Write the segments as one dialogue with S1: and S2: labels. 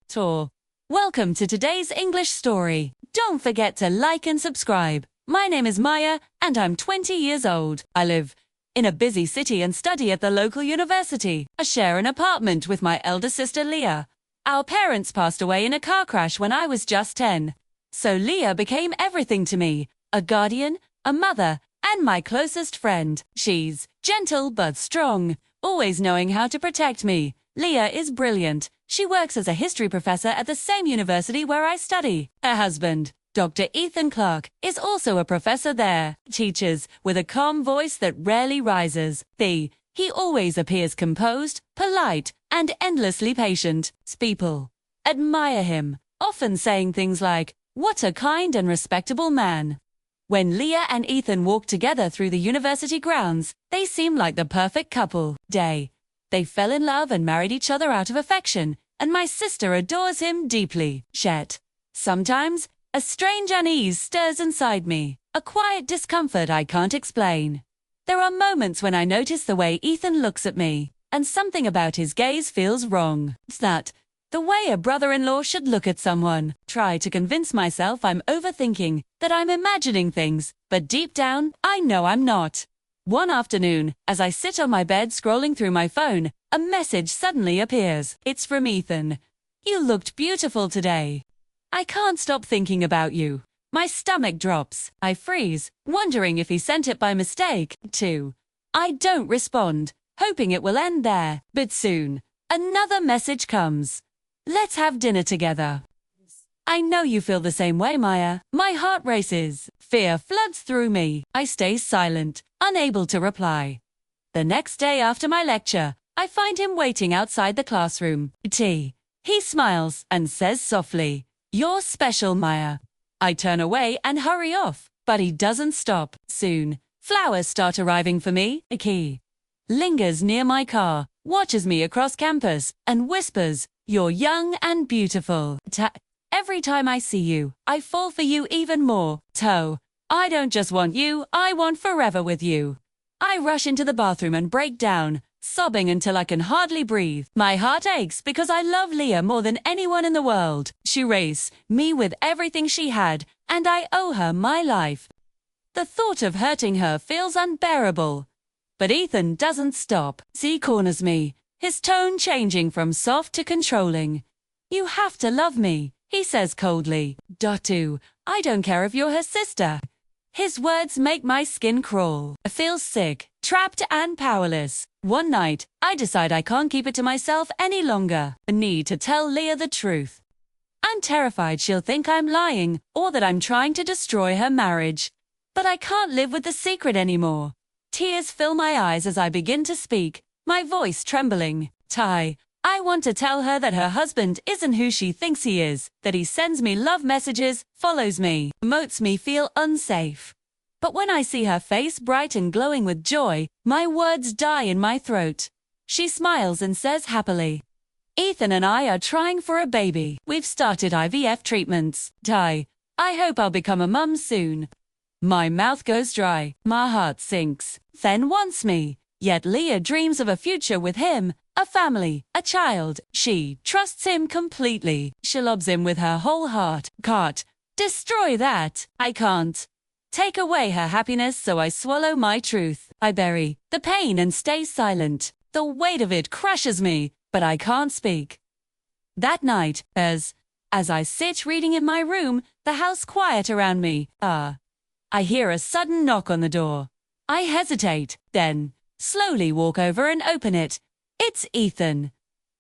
S1: Tour. Welcome to today's English story. Don't forget to like and subscribe. My name is Maya and I'm 20 years old. I live in a busy city and study at the local university. I share an apartment with my elder sister Leah. Our parents passed away in a car crash when I was just 10. So Leah became everything to me, a guardian, a mother, and my closest friend. She's gentle but strong, always knowing how to protect me. Leah is brilliant. She works as a history professor at the same university where I study. Her husband, Dr. Ethan Clark, is also a professor there. Teaches with a calm voice that rarely rises. He always appears composed, polite, and endlessly patient. People admire him, often saying things like, "What a kind and respectable man." When Leah and Ethan walk together through the university grounds, they seem like the perfect couple. They fell in love and married each other out of affection, and my sister adores him deeply. Sometimes, a strange unease stirs inside me, a quiet discomfort I can't explain. There are moments when I notice the way Ethan looks at me, and something about his gaze feels wrong. It's not the way a brother-in-law should look at someone. Try to convince myself I'm overthinking, that I'm imagining things, but deep down, I know I'm not. One afternoon, as I sit on my bed scrolling through my phone, a message suddenly appears. It's from Ethan. "You looked beautiful today. I can't stop thinking about you." My stomach drops. I freeze, wondering if he sent it by mistake. I don't respond, hoping it will end there. But soon, another message comes. "Let's have dinner together." I know you feel the same way, Maya. My heart races. Fear floods through me. I stay silent, unable to reply. The next day after my lecture, I find him waiting outside the classroom. He smiles and says softly, "You're special, Maya." I turn away and hurry off, but he doesn't stop. Soon, flowers start arriving for me. He lingers near my car, watches me across campus, and whispers, "You're young and beautiful." Every time I see you, I fall for you even more. I don't just want you, I want forever with you. I rush into the bathroom and break down, sobbing until I can hardly breathe. My heart aches because I love Leah more than anyone in the world. She raised me with everything she had, and I owe her my life. The thought of hurting her feels unbearable. But Ethan doesn't stop. He corners me, his tone changing from soft to controlling. "You have to love me," he says coldly. "I don't care if you're her sister." His words make my skin crawl. I feel sick, trapped and powerless. One night, I decide I can't keep it to myself any longer. I need to tell Leah the truth. I'm terrified she'll think I'm lying or that I'm trying to destroy her marriage. But I can't live with the secret anymore. Tears fill my eyes as I begin to speak, my voice trembling. I want to tell her that her husband isn't who she thinks he is, that he sends me love messages, follows me, makes me feel unsafe. But when I see her face bright and glowing with joy, my words die in my throat. She smiles and says happily, "Ethan and I are trying for a baby. We've started IVF treatments. I hope I'll become a mum soon." My mouth goes dry, my heart sinks. Then wants me. Yet Leah dreams of a future with him, a family, a child. She trusts him completely. She loves him with her whole heart. Can't destroy that. I can't take away her happiness, so I swallow my truth. I bury the pain and stay silent. The weight of it crushes me, but I can't speak. That night, as I sit reading in my room, the house quiet around me, I hear a sudden knock on the door. I hesitate, then slowly walk over and open it. It's Ethan.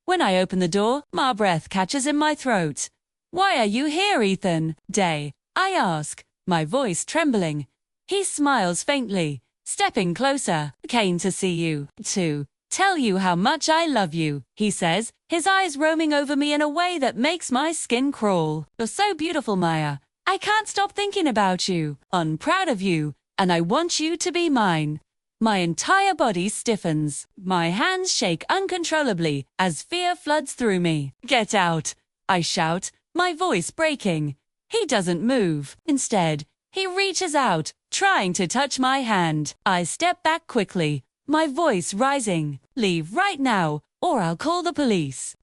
S1: When I open the door, my breath catches in my throat. "Why are you here, Ethan?" I ask, my voice trembling. He smiles faintly, stepping closer. "Came to see you, to tell you how much I love you," he says, his eyes roaming over me in a way that makes my skin crawl. "You're so beautiful, Maya. I can't stop thinking about you. I'm proud of you, and I want you to be mine." My entire body stiffens. My hands shake uncontrollably as fear floods through me. "Get out!" I shout, my voice breaking. He doesn't move. Instead, he reaches out, trying to touch my hand. I step back quickly, my voice rising. "Leave right now, or I'll call the police."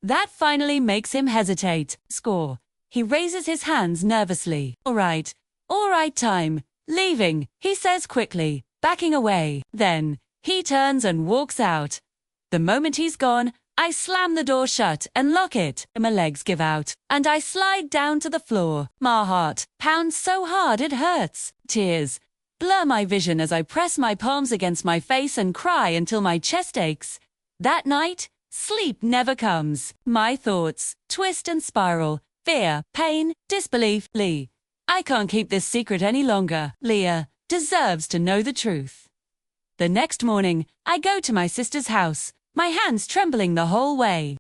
S1: That finally makes him hesitate. Score. He raises his hands nervously. All right, time. Leaving, he says quickly, backing away. Then, he turns and walks out. The moment he's gone, I slam the door shut and lock it. My legs give out, and I slide down to the floor. My heart pounds so hard it hurts. Tears blur my vision as I press my palms against my face and cry until my chest aches. That night, sleep never comes. My thoughts twist and spiral. Fear, pain, disbelief. Lee, I can't keep this secret any longer. Leah deserves to know the truth. The next morning, I go to my sister's house, my hands trembling the whole way.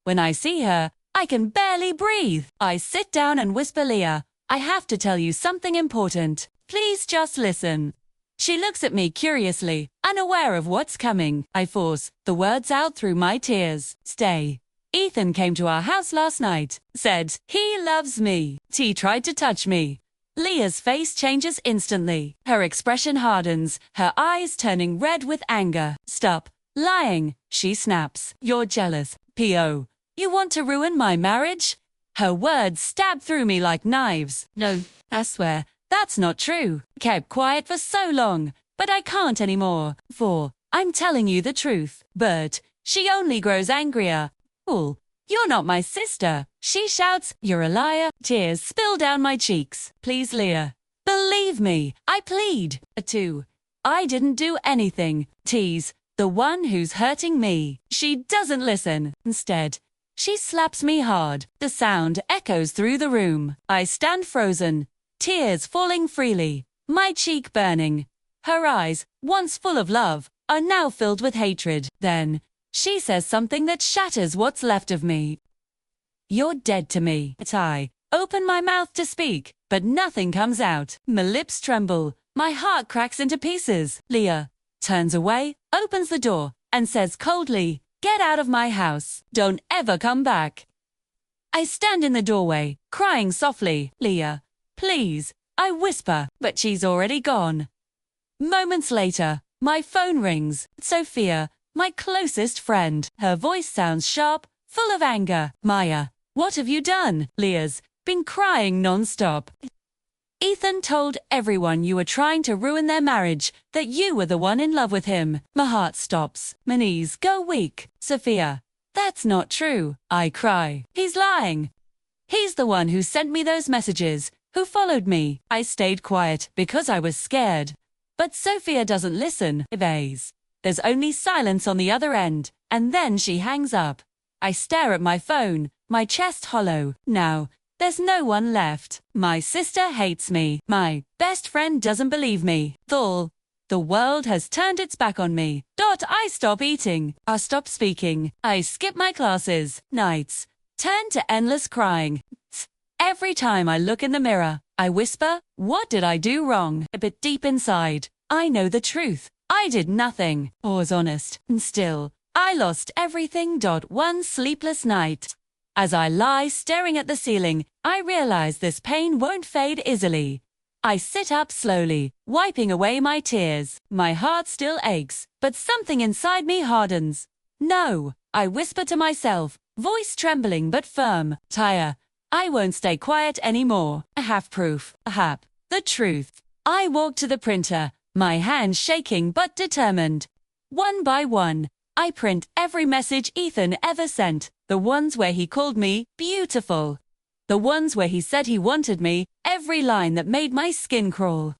S1: When I see her, I can barely breathe. I sit down and whisper, Leah, I have to tell you something important. Please just listen. She looks at me curiously, unaware of what's coming. I force the words out through my tears. Stay. Ethan came to our house last night, said he loves me. He tried to touch me. Leah's face changes instantly. Her expression hardens, her eyes turning red with anger. Stop lying, she snaps. You're jealous. P.O. You want to ruin my marriage? Her words stab through me like knives. No, I swear, that's not true. Kept quiet for so long, but I can't anymore. For I'm telling you the truth. But she only grows angrier. Fool, you're not my sister. She shouts, you're a liar. Tears spill down my cheeks. Please, Leah. Believe me, I plead. 2. I didn't do anything. Tease. The one who's hurting me. She doesn't listen. Instead, she slaps me hard. The sound echoes through the room. I stand frozen, tears falling freely, my cheek burning. Her eyes, once full of love, are now filled with hatred. Then, she says something that shatters what's left of me. You're dead to me. I open my mouth to speak, but nothing comes out. My lips tremble. My heart cracks into pieces. Leah turns away, opens the door, and says coldly, get out of my house. Don't ever come back. I stand in the doorway, crying softly. Leah, please, I whisper, but she's already gone. Moments later, my phone rings. Sophia, my closest friend. Her voice sounds sharp, full of anger. Maya, what have you done? Leah's been crying non-stop. Ethan told everyone you were trying to ruin their marriage, that you were the one in love with him. My heart stops. My knees go weak. Sophia, that's not true. I cry. He's lying. He's the one who sent me those messages, who followed me. I stayed quiet because I was scared. But Sophia doesn't listen. Evades. There's only silence on the other end, and then she hangs up. I stare at my phone, my chest hollow. Now, there's no one left. My sister hates me. My best friend doesn't believe me. The world has turned its back on me. I stop eating. I stop speaking. I skip my classes. Nights turn to endless crying. Every time I look in the mirror, I whisper, what did I do wrong? But deep inside, I know the truth. I did nothing. I was honest. And still, I lost everything. One sleepless night. As I lie staring at the ceiling, I realize this pain won't fade easily. I sit up slowly, wiping away my tears. My heart still aches, but something inside me hardens. No, I whisper to myself, voice trembling but firm. Tyre, I won't stay quiet anymore. I have proof. I have the truth. I walk to the printer, my hands shaking but determined. One by one, I print every message Ethan ever sent. The ones where he called me beautiful. The ones where he said he wanted me, every line that made my skin crawl.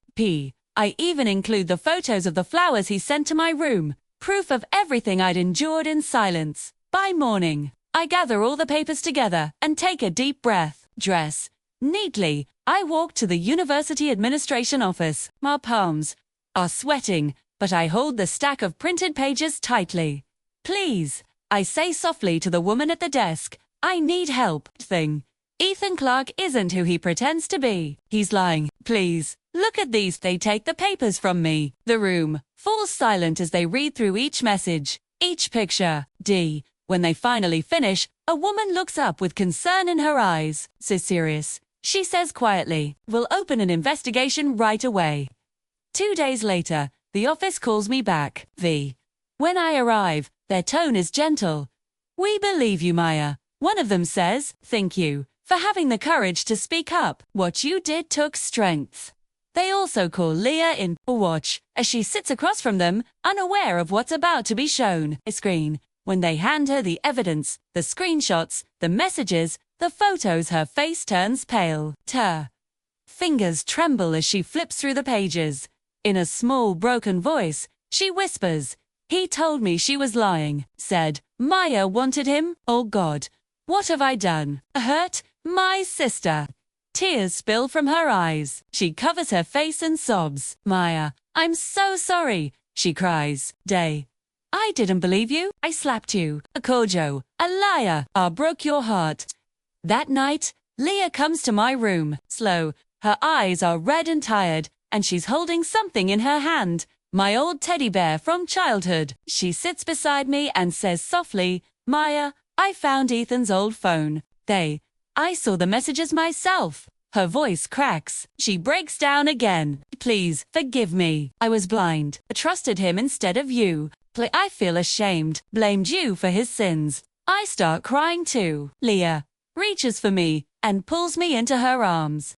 S1: I even include the photos of the flowers he sent to my room, proof of everything I'd endured in silence. By morning, I gather all the papers together and take a deep breath. Dress neatly, I walk to the university administration office. My palms are sweating, but I hold the stack of printed pages tightly. Please, I say softly to the woman at the desk, I need help. Ethan Clark isn't who he pretends to be. He's lying. Please, look at these. They take the papers from me. The room falls silent as they read through each message, each picture. When they finally finish, a woman looks up with concern in her eyes. So serious. She says quietly, we'll open an investigation right away. 2 days later, the office calls me back. When I arrive, their tone is gentle. "We believe you, Maya." One of them says, "Thank you for having the courage to speak up. What you did took strength." They also call Leah in or watch as she sits across from them, unaware of what's about to be shown on screen. When they hand her the evidence, the screenshots, the messages, the photos, her face turns pale. Her fingers tremble as she flips through the pages. In a small, broken voice, she whispers, "He told me she was lying. Said Maya wanted him. Oh God, what have I done? Hurt my sister." Tears spill from her eyes. She covers her face and sobs. "Maya, I'm so sorry," she cries. "I didn't believe you. I slapped you. I called you a liar. I broke your heart." That night, Leah comes to my room, slow. Her eyes are red and tired, and she's holding something in her hand. My old teddy bear from childhood. She sits beside me and says softly, "Maya, I found Ethan's old phone. I saw the messages myself." Her voice cracks. She breaks down again. "Please, forgive me. I was blind. I trusted him instead of you. I feel ashamed. Blamed you for his sins." I start crying too. Leah reaches for me and pulls me into her arms.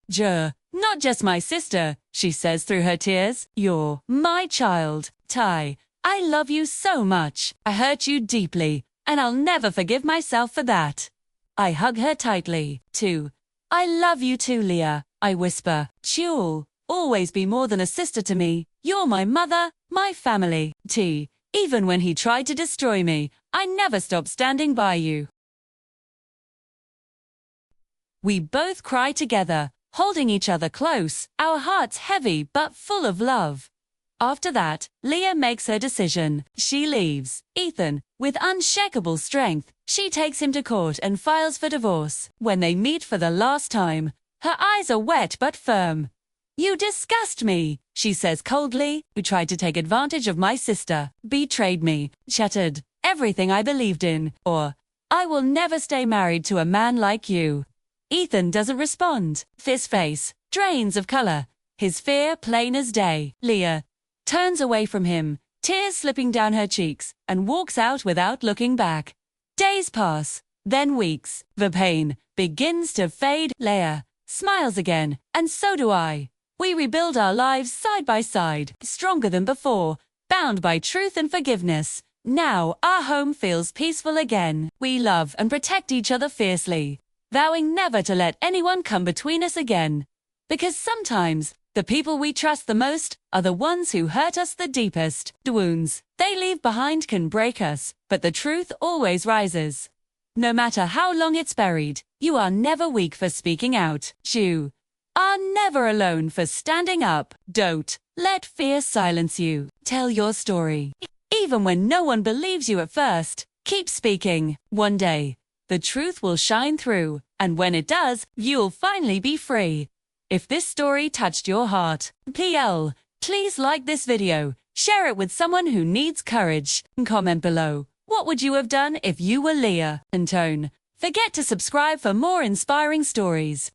S1: "Not just my sister," she says through her tears. "You're my child. Ty, I love you so much. I hurt you deeply, and I'll never forgive myself for that." I hug her tightly, too. "I love you too, Leah," I whisper. "You'll always be more than a sister to me. You're my mother, my family. Even when he tried to destroy me, I never stopped standing by you." We both cry together, holding each other close, our hearts heavy but full of love. After that, Leah makes her decision. She leaves Ethan. With unshakable strength, she takes him to court and files for divorce. When they meet for the last time, her eyes are wet but firm. "You disgust me," she says coldly. "You tried to take advantage of my sister, betrayed me, shattered everything I believed in, or I will never stay married to a man like you." Ethan doesn't respond. His face drains of color, his fear plain as day. Leah turns away from him, tears slipping down her cheeks, and walks out without looking back. Days pass, then weeks. The pain begins to fade. Leah smiles again, and so do I. We rebuild our lives side by side, stronger than before, bound by truth and forgiveness. Now our home feels peaceful again. We love and protect each other fiercely, vowing never to let anyone come between us again. Because sometimes, the people we trust the most are the ones who hurt us the deepest. The wounds they leave behind can break us, but the truth always rises. No matter how long it's buried, you are never weak for speaking out. You are never alone for standing up. Don't let fear silence you. Tell your story. Even when no one believes you at first, keep speaking. One day, the truth will shine through, and when it does, you'll finally be free. If this story touched your heart, please like this video, share it with someone who needs courage, and comment below. What would you have done if you were Leah? And don't forget to subscribe for more inspiring stories.